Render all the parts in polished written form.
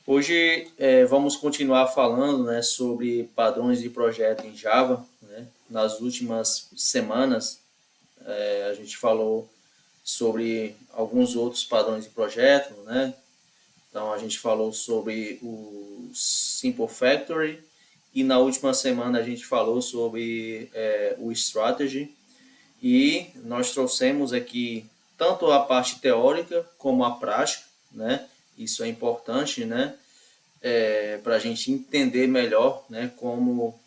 Hoje vamos continuar falando, né, sobre padrões de projeto em Java, né? Nas últimas semanas a gente falou sobre alguns outros padrões de projeto, né? Então a gente falou sobre o Simple Factory e na última semana a gente falou sobre o Strategy e nós trouxemos aqui tanto a parte teórica como a prática, né? Isso é importante, né? Para a gente entender melhor, né, como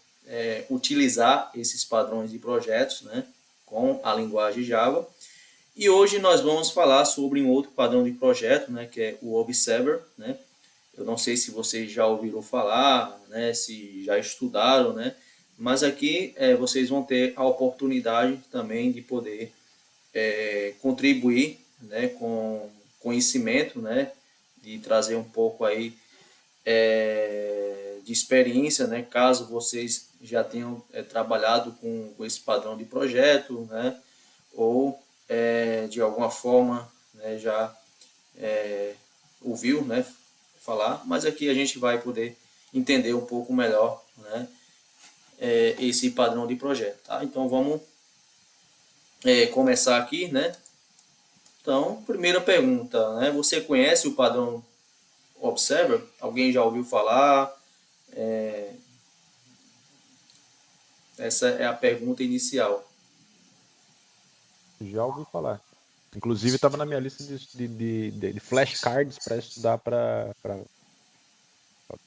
utilizar esses padrões de projetos, né, com a linguagem Java. E hoje nós vamos falar sobre um outro padrão de projeto, né, que é o Observer, né. Eu não sei se vocês já ouviram falar, né, se já estudaram, né, mas aqui vocês vão ter a oportunidade também de poder contribuir, né, com conhecimento, né, de trazer um pouco aí de experiência, né, caso vocês já tenham trabalhado com esse padrão de projeto, né, ou de alguma forma né, já ouviu, né, falar, mas aqui a gente vai poder entender um pouco melhor, né, esse padrão de projeto, tá? Então vamos começar aqui, né? Então, primeira pergunta, né? Você conhece o padrão Observer? Alguém já ouviu falar? Essa é a pergunta inicial. Já ouvi falar. Inclusive, estava na minha lista de flashcards para estudar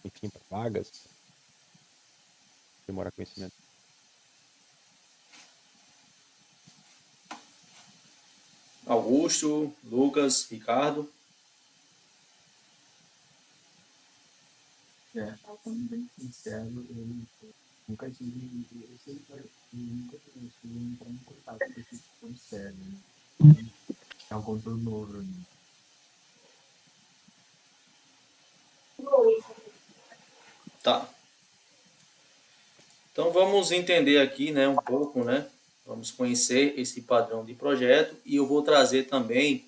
enfim, para vagas, demorar conhecimento. Augusto, Lucas, Ricardo. Sendo bem sincero, eu nunca tive, nunca tive entrar em contato com esse tipo de série, né? É um conteúdo novo, né? Tá. Então vamos entender aqui, né, um pouco, né? Vamos conhecer esse padrão de projeto e eu vou trazer também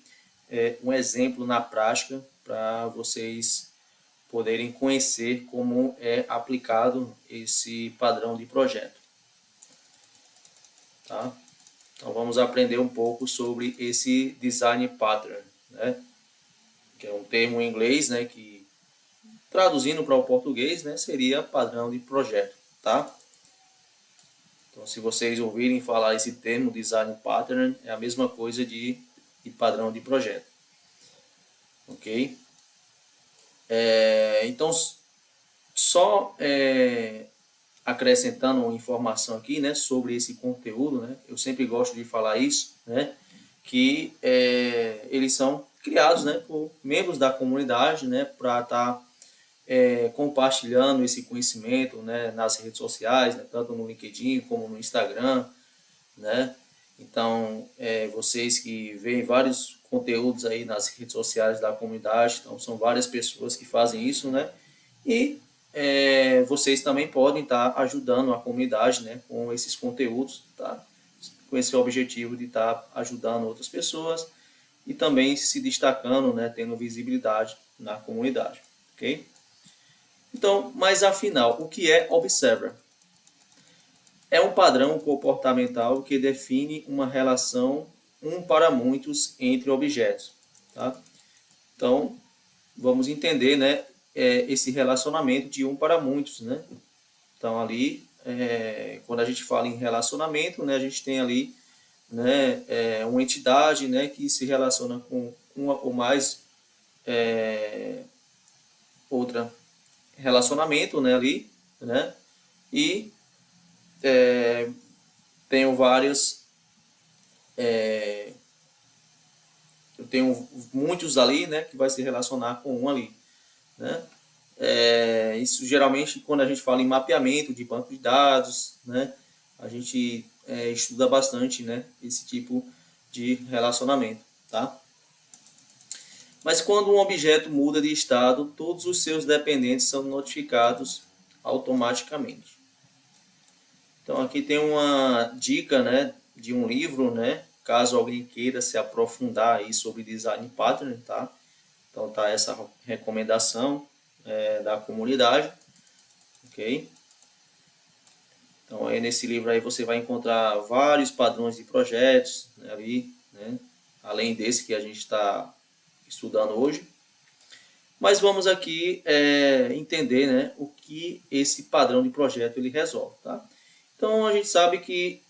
um exemplo na prática para vocês poderem conhecer como é aplicado esse padrão de projeto, tá? Então vamos aprender um pouco sobre esse design pattern, né? Que é um termo em inglês, né, que traduzindo para o português, né, seria padrão de projeto, tá? Então, se vocês ouvirem falar esse termo design pattern, é a mesma coisa de padrão de projeto, ok? Então, só acrescentando uma informação aqui, né, sobre esse conteúdo, né, eu sempre gosto de falar isso, né, que eles são criados, né, por membros da comunidade, né, para estar compartilhando esse conhecimento, né, nas redes sociais, né, tanto no LinkedIn como no Instagram, né? Então, vocês que veem vários conteúdos aí nas redes sociais da comunidade, então são várias pessoas que fazem isso, né? E vocês também podem estar ajudando a comunidade, né, com esses conteúdos, tá? Com esse objetivo de estar ajudando outras pessoas e também se destacando, né, tendo visibilidade na comunidade, ok? Então, mas afinal, o que é Observer? É um padrão comportamental que define uma relação um para muitos entre objetos. Tá? Então, vamos entender, né, esse relacionamento de um para muitos. Né? Então, ali, quando a gente fala em relacionamento, né, a gente tem ali né, uma entidade né, que se relaciona com uma ou mais outra relacionamento né, ali, né, e tenho várias eu tenho muitos ali, né, que vai se relacionar com um ali, né? Isso geralmente quando a gente fala em mapeamento de banco de dados, né, a gente estuda bastante, né, esse tipo de relacionamento, tá? Mas quando um objeto muda de estado, todos os seus dependentes são notificados automaticamente. Então aqui tem uma dica, né, de um livro, né, caso alguém queira se aprofundar aí sobre design pattern, tá? Então tá essa recomendação, da comunidade, ok? Então, aí nesse livro aí você vai encontrar vários padrões de projetos, né, ali, né, além desse que a gente está estudando hoje. Mas vamos aqui entender, né, o que esse padrão de projeto ele resolve, tá? Então, a gente sabe que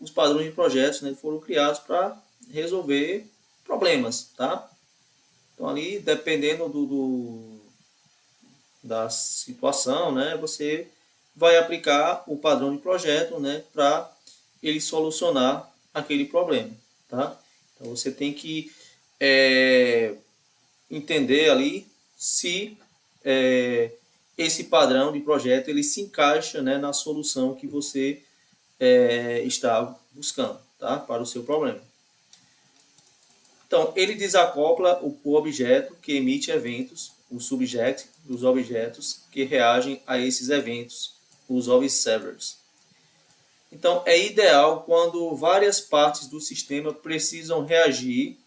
os padrões de projetos, né, foram criados para resolver problemas, tá? Então, ali, dependendo da situação, né, você vai aplicar o padrão de projeto, né, para ele solucionar aquele problema, tá? Então, você tem que entender ali se esse padrão de projeto ele se encaixa, né, na solução que você está buscando, tá, para o seu problema. Então, ele desacopla o objeto que emite eventos, o subject, dos objetos que reagem a esses eventos, os observers. Então, é ideal quando várias partes do sistema precisam reagir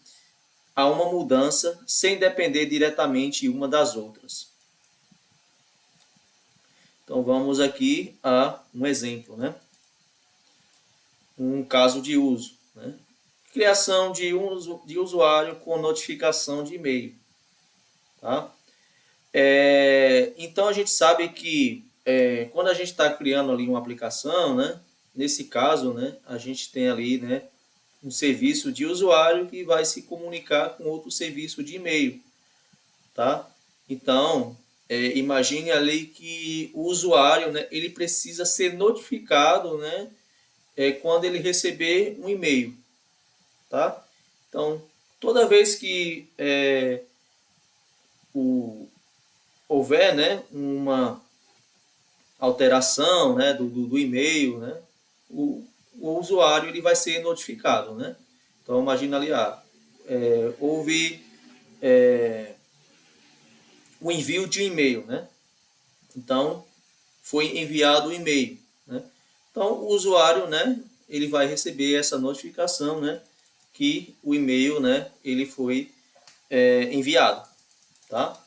a uma mudança sem depender diretamente uma das outras. Então, vamos aqui a um exemplo, né? Um caso de uso, né? Criação de usuário com notificação de e-mail. Tá? Então, a gente sabe que quando a gente está criando ali uma aplicação, né? Nesse caso, né? A gente tem ali, né? Um serviço de usuário que vai se comunicar com outro serviço de e-mail. Tá? Então, imagine ali que o usuário, né? Ele precisa ser notificado, né? Quando ele receber um e-mail. Tá? Então, toda vez que houver, né, uma alteração, né, do e-mail, né, o usuário ele vai ser notificado. Né? Então, imagina ali, houve o envio de um e-mail. Né? Então, foi enviado o e-mail. Né? Então, o usuário, né, ele vai receber essa notificação, né, que o e-mail, né, ele foi enviado, tá?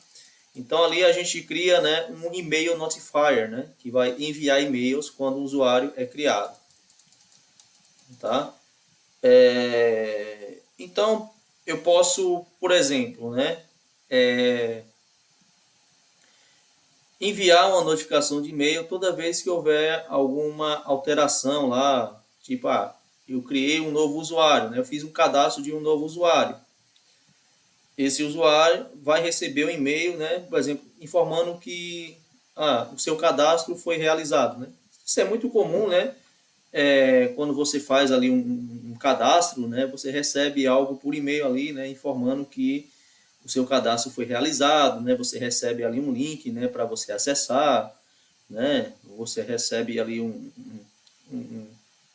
Então ali a gente cria, né, um e-mail notifier, né, que vai enviar e-mails quando o usuário é criado, tá? Então eu posso, por exemplo, né, enviar uma notificação de e-mail toda vez que houver alguma alteração lá, tipo, eu criei um novo usuário, né, eu fiz um cadastro de um novo usuário. Esse usuário vai receber um e-mail, né, por exemplo, informando que o seu cadastro foi realizado. Né? Isso é muito comum, né? Quando você faz ali um cadastro, né, você recebe algo por e-mail ali, né, informando que o seu cadastro foi realizado, né, você recebe ali um link, né, para você acessar, né, você recebe ali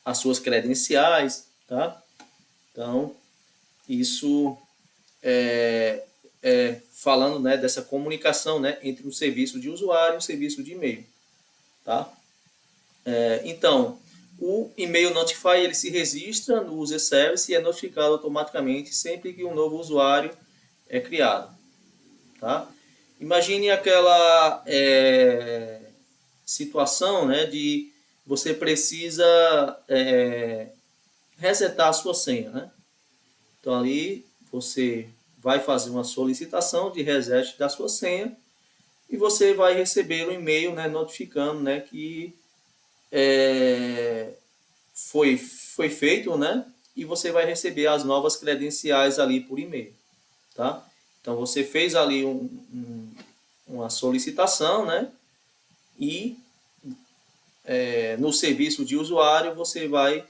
as suas credenciais, tá? Então, isso falando, né, dessa comunicação, né, entre o serviço de usuário e o serviço de e-mail. Tá? Então, o e-mail Notify ele se registra no user service e é notificado automaticamente sempre que um novo usuário é criado. Tá? Imagine aquela situação, né, de você precisa resetar a sua senha. Né? Então, ali você vai fazer uma solicitação de reset da sua senha e você vai receber um e-mail, né, notificando, né, que foi feito, né, e você vai receber as novas credenciais ali por e-mail. Tá? Então você fez ali uma solicitação, né, e no serviço de usuário você vai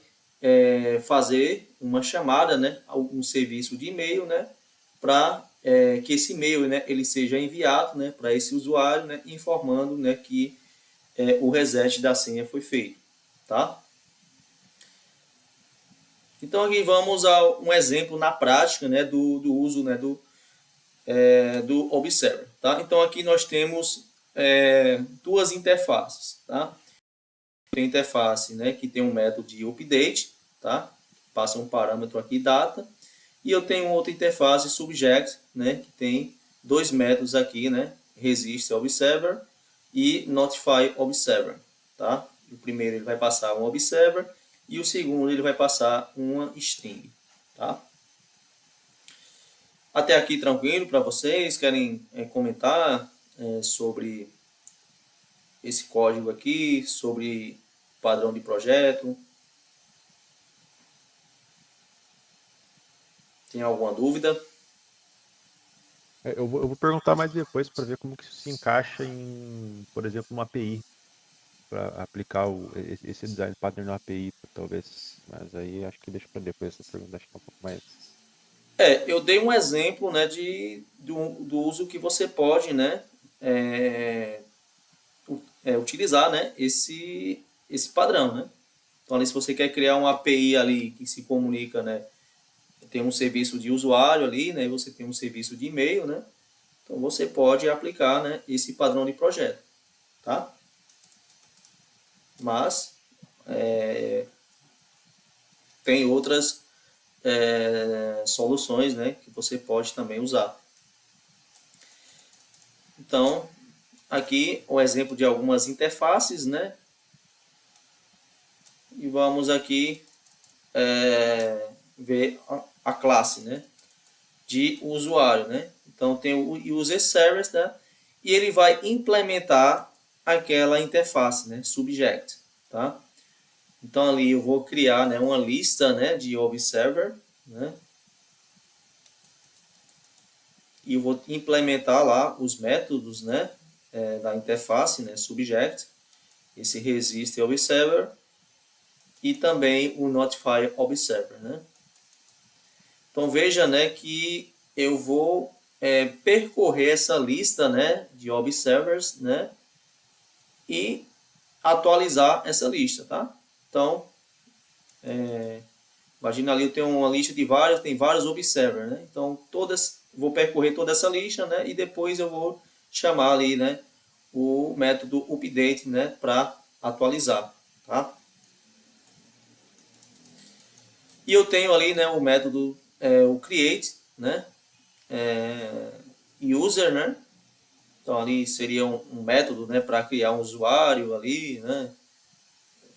fazer uma chamada, né, a um serviço de e-mail, né, para que esse e-mail, né, ele seja enviado, né, para esse usuário, né, informando, né, que o reset da senha foi feito, tá? Então aqui vamos a um exemplo na prática, né, do uso, né, do Observer, tá? Então aqui nós temos duas interfaces, tá? Tem interface, né, que tem um método de update, tá? Passa um parâmetro aqui, data. E eu tenho outra interface subject, né, que tem dois métodos aqui, né, Resist Observer e Notify Observer, tá? O primeiro ele vai passar um Observer e o segundo ele vai passar uma string, tá? Até aqui tranquilo para vocês? Querem comentar sobre esse código aqui, sobre padrão de projeto? Tem alguma dúvida? Eu vou perguntar mais depois para ver como que isso se encaixa em, por exemplo, uma API, para aplicar esse design pattern na API, talvez. Mas aí acho que deixa para depois essa pergunta, acho que é um pouco mais. Eu dei um exemplo, né, do uso que você pode, né, utilizar, né, esse padrão, né. Então, ali, se você quer criar uma API ali que se comunica, né, tem um serviço de usuário ali, né, e você tem um serviço de e-mail, né, então você pode aplicar, né, esse padrão de projeto, tá? Mas tem outras soluções, né, que você pode também usar. Então, aqui o exemplo de algumas interfaces, né? E vamos aqui ver a classe, né? De usuário, né? Então tem o user service, né? E ele vai implementar aquela interface, né? Subject, tá? Então ali eu vou criar, né, uma lista, né, de observer, né? E eu vou implementar lá os métodos, né, da interface, né, subject, esse resist observer e também o notify observer, né? Então veja, né, que eu vou percorrer essa lista, né, de observers, né, e atualizar essa lista, tá? Então imagina ali eu tenho uma lista de vários, tem vários observers, né? Então vou percorrer toda essa lista, né, e depois eu vou chamar ali, né, o método update, né, para atualizar, tá? E eu tenho ali, né, o método o create, né, user, né? Então ali seria um método, né, para criar um usuário ali, né?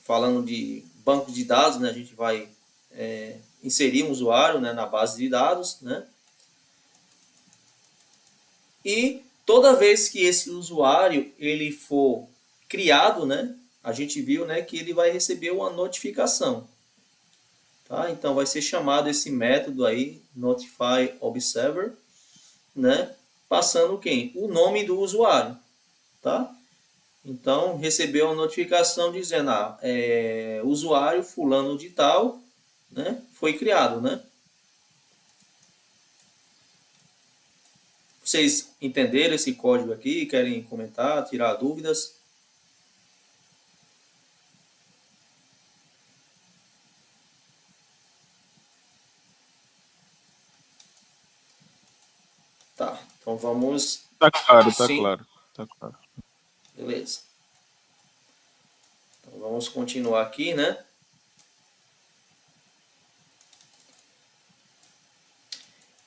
Falando de banco de dados, né, a gente vai inserir um usuário, né, na base de dados, né? E toda vez que esse usuário ele for criado, né, a gente viu, né, que ele vai receber uma notificação, tá? Então vai ser chamado esse método aí notify observer, né, passando quem? O nome do usuário, tá? Então recebeu uma notificação dizendo, usuário fulano de tal, né, foi criado, né? Vocês entenderam esse código aqui? Querem comentar, tirar dúvidas? Tá, então vamos... Tá claro, tá Sim? claro, tá claro. Beleza. Então vamos continuar aqui, né?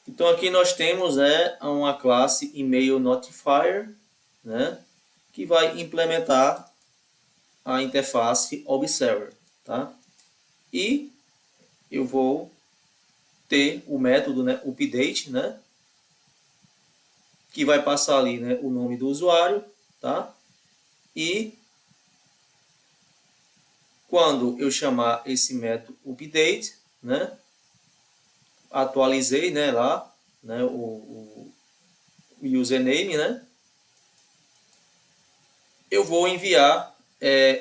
Então aqui nós temos uma classe email notifier, né, que vai implementar a interface observer, tá? E eu vou ter o método, né, update, né, que vai passar ali, né, o nome do usuário, tá? E quando eu chamar esse método update, né, atualizei, né, lá, né, o username, né, eu vou enviar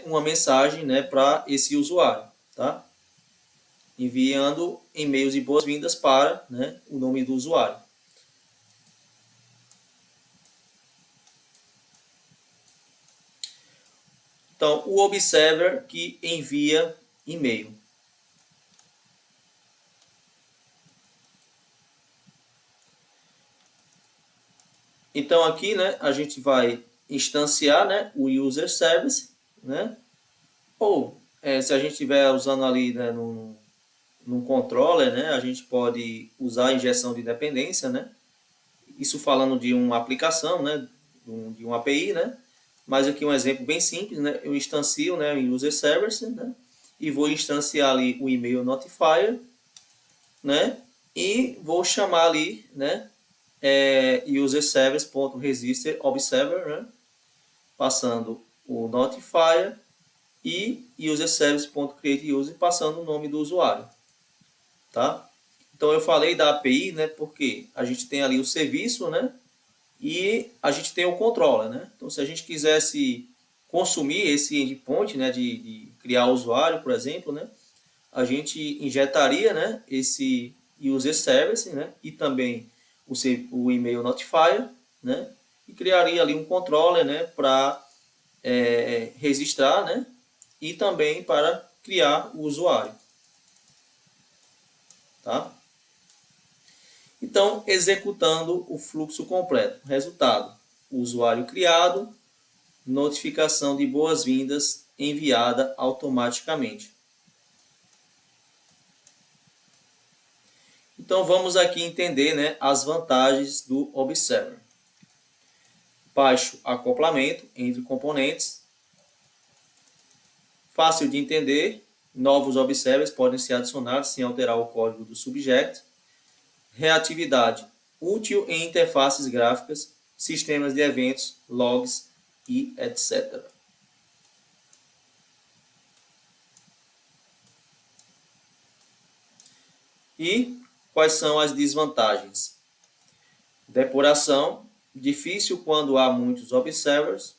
uma mensagem, né, para esse usuário, tá? Enviando e-mails de boas-vindas para, né, o nome do usuário. Então, o observer que envia e-mail. Então, aqui, né, a gente vai instanciar, né, o user service, né? Ou, se a gente estiver usando ali, né, num controller, né, a gente pode usar a injeção de dependência, né? Isso falando de uma aplicação, né, de uma API, né? Mas aqui um exemplo bem simples, né? Eu instancio, né, o user service, né? E vou instanciar ali o e-mail notifier, né? E vou chamar ali, né? User service.register observer, né? Passando o notifier e user service.createUser passando o nome do usuário, tá? Então eu falei da API, né? Porque a gente tem ali o serviço, né? E a gente tem o controller, né? Então se a gente quisesse consumir esse endpoint, né? De criar o usuário, por exemplo, né? A gente injetaria, né? Esse user service, né? E também o e-mail notifier, né? E criaria ali um controller, né? Para registrar, né? E também para criar o usuário, tá? Então, executando o fluxo completo. Resultado: o usuário criado, notificação de boas-vindas enviada automaticamente. Então, vamos aqui entender, né, as vantagens do Observer. Baixo acoplamento entre componentes. Fácil de entender. Novos observers podem ser adicionados sem alterar o código do subject. Reatividade útil em interfaces gráficas, sistemas de eventos, logs e etc. E quais são as desvantagens? Depuração, difícil quando há muitos observers,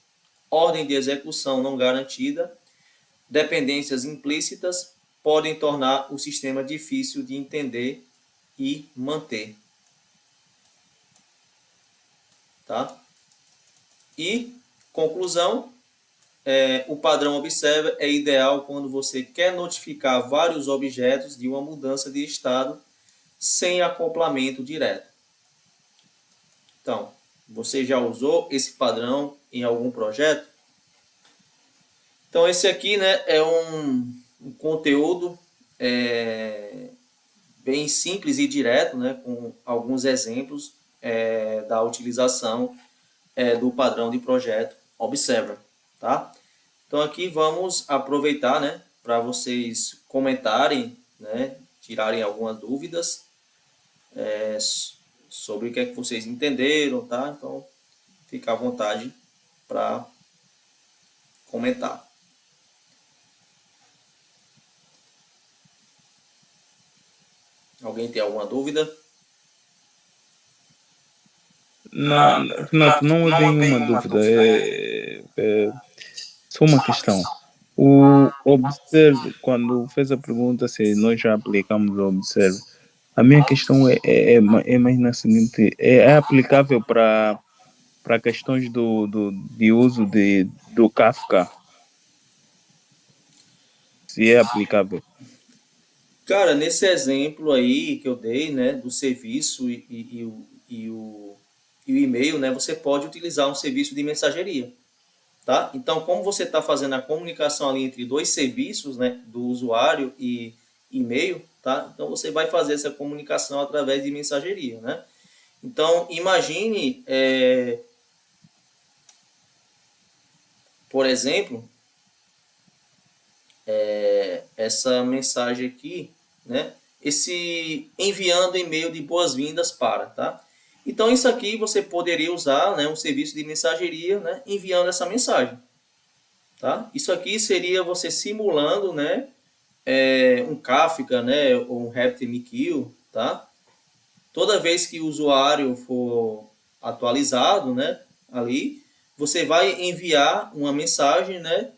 ordem de execução não garantida, dependências implícitas podem tornar o sistema difícil de entender e manter. Tá? E, conclusão, o padrão Observer é ideal quando você quer notificar vários objetos de uma mudança de estado sem acoplamento direto. Então, você já usou esse padrão em algum projeto? Então, esse aqui, né, é um conteúdo bem simples e direto, né, com alguns exemplos da utilização do padrão de projeto Observer, tá? Então aqui vamos aproveitar, né, para vocês comentarem, né, tirarem algumas dúvidas sobre o que é que vocês entenderam, tá? Então fica à vontade para comentar. Alguém tem alguma dúvida? Não, Renato, não é bem uma dúvida, é só uma questão. O Observe, quando fez a pergunta se nós já aplicamos o Observe, a minha questão é mais na seguinte: é aplicável para questões de uso do Kafka? Se é aplicável. Cara, nesse exemplo aí que eu dei, né, do serviço e o e-mail, né, você pode utilizar um serviço de mensageria. Tá? Então, como você está fazendo a comunicação ali entre dois serviços, né, do usuário e e-mail, tá? Então você vai fazer essa comunicação através de mensageria, né? Então, imagine, por exemplo, essa mensagem aqui, né? Esse enviando e-mail de boas-vindas para, tá? Então, isso aqui você poderia usar, né, um serviço de mensageria, né, enviando essa mensagem. Tá? Isso aqui seria você simulando, né, um Kafka, né, ou um RabbitMQ, tá? Toda vez que o usuário for atualizado, né, ali, você vai enviar uma mensagem, né,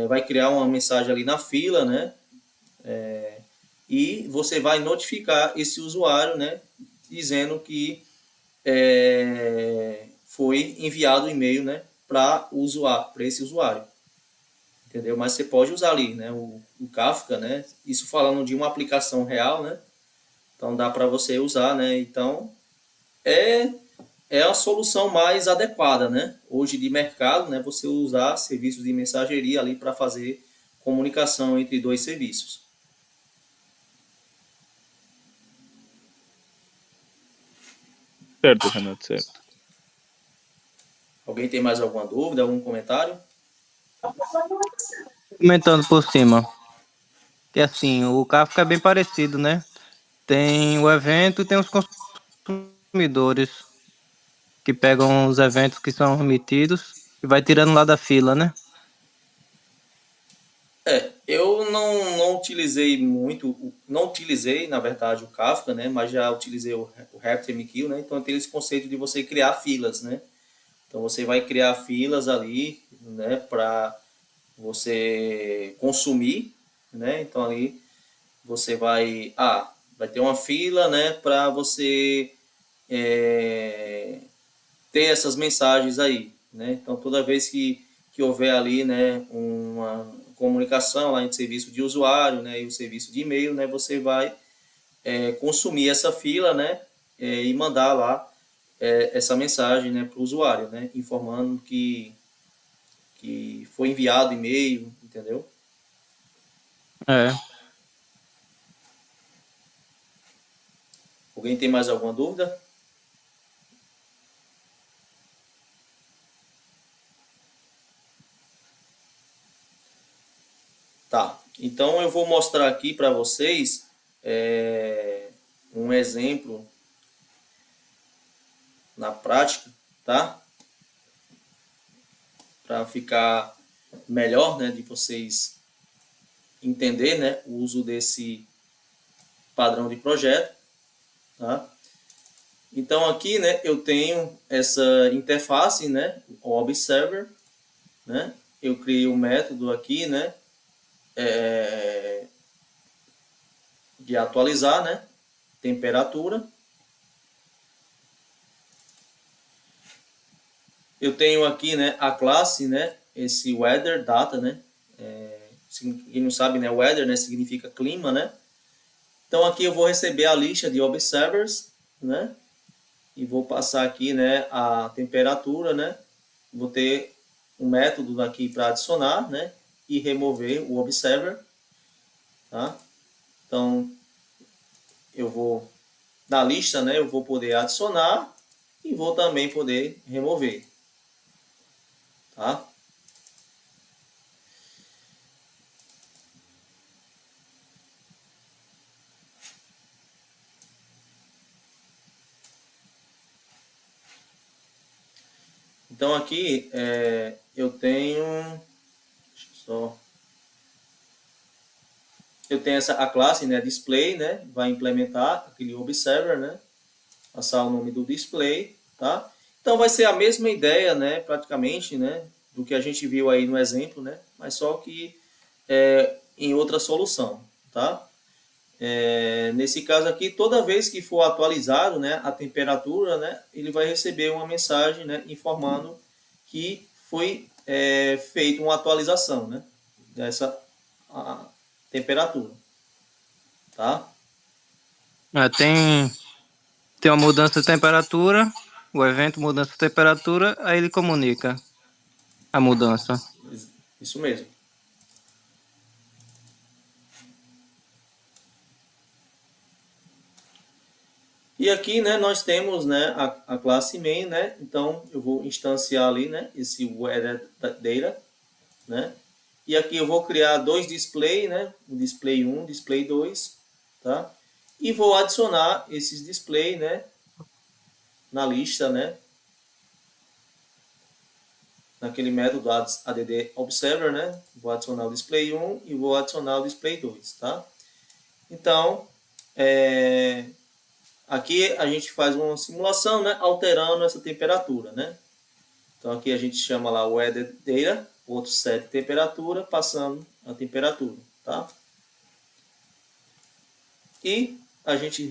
vai criar uma mensagem ali na fila, né, e você vai notificar esse usuário, né, dizendo que foi enviado o e-mail, né, para esse usuário. Entendeu? Mas você pode usar ali, né, o Kafka, né, isso falando de uma aplicação real, né, então dá para você usar, né, então é, é a solução mais adequada, né, hoje de mercado, né, você usar serviços de mensageria ali para fazer comunicação entre dois serviços. Certo, Renato, certo. Alguém tem mais alguma dúvida, algum comentário? Comentando por cima. Que assim, o Kafka é bem parecido, né? Tem o evento e tem os consumidores que pegam os eventos que são remetidos e vai tirando lá da fila, né? Eu não utilizei muito, não utilizei, na verdade, o Kafka, né? Mas já utilizei o RabbitMQ, né? Então tem esse conceito de você criar filas, né? Então você vai criar filas ali, né? Para você consumir, né? Então ali você vai ter uma fila, né? Para você ter essas mensagens aí, né? Então toda vez que houver ali, né, uma comunicação lá entre serviço de usuário, né, e o serviço de e-mail, né, você vai consumir essa fila, né, e mandar lá essa mensagem, né, para o usuário, né, informando que foi enviado e-mail, entendeu? É. Alguém tem mais alguma dúvida? Tá, então eu vou mostrar aqui para vocês um exemplo na prática, tá? Para ficar melhor, né, de vocês entender, né, o uso desse padrão de projeto, tá? Então aqui, né, eu tenho essa interface, né, o Observer, né? Eu criei um método aqui, né, de atualizar, né, temperatura. Eu tenho aqui, né, a classe, né, esse weather data, né? Quem não sabe, né, weather, né, significa clima, né? Então aqui eu vou receber a lista de observers, né? E vou passar aqui, né, a temperatura, né? Vou ter um método aqui para adicionar, né? E remover o observer, tá? Então eu vou na lista, né? Eu vou poder adicionar e vou também poder remover, tá? Então aqui eu tenho, deixa eu só, eu tenho a classe, né, display, né, vai implementar aquele observer, né, passar o nome do display, tá? Então vai ser a mesma ideia, né, praticamente, né, do que a gente viu aí no exemplo, né, mas só que em outra solução, tá? Nesse caso aqui, toda vez que for atualizado, né, a temperatura, né, ele vai receber uma mensagem, né, informando que foi feita uma atualização, né, dessa a temperatura, tá? Tem uma mudança de temperatura, o evento mudança de temperatura, aí ele comunica a mudança. Isso mesmo. E aqui, né, nós temos, né, a classe main, né? Então eu vou instanciar ali, né, esse weather data, né? E aqui eu vou criar dois display, né? O display 1, display 2, tá? E vou adicionar esses display, né, na lista, né? Naquele método add observer, né? Vou adicionar o display 1 e vou adicionar o display 2, tá? Então, aqui a gente faz uma simulação, né, alterando essa temperatura, né? Então aqui a gente chama lá o weather data, outro set temperatura, passando a temperatura, tá? E a gente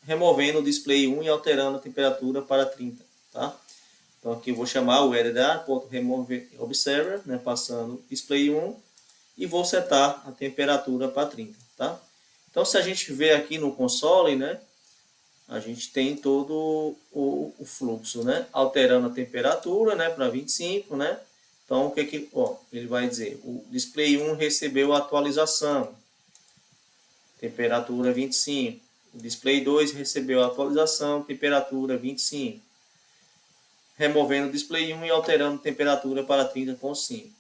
removendo o display 1 e alterando a temperatura para 30, tá? Então aqui eu vou chamar o weather.removeObserver, né, passando display 1 e vou setar a temperatura para 30, tá? Então se a gente ver aqui no console, né, a gente tem todo o fluxo, né? Alterando a temperatura, né, para 25, né? Então, o que ele vai dizer? O display 1 recebeu a atualização, temperatura 25. O display 2 recebeu a atualização, temperatura 25. removendo o display 1 e alterando temperatura para 30.5.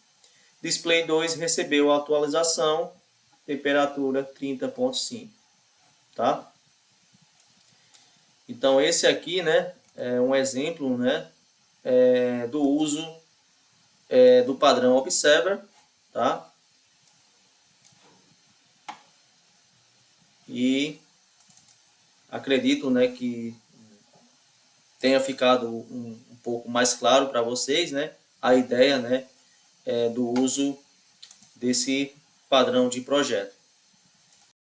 Display 2 recebeu a atualização, temperatura 30.5, tá? Então esse aqui, né, é um exemplo, né, do uso do padrão Observer, tá? E acredito, né, que tenha ficado um pouco mais claro para vocês, né, a ideia, né, do uso desse padrão de projeto.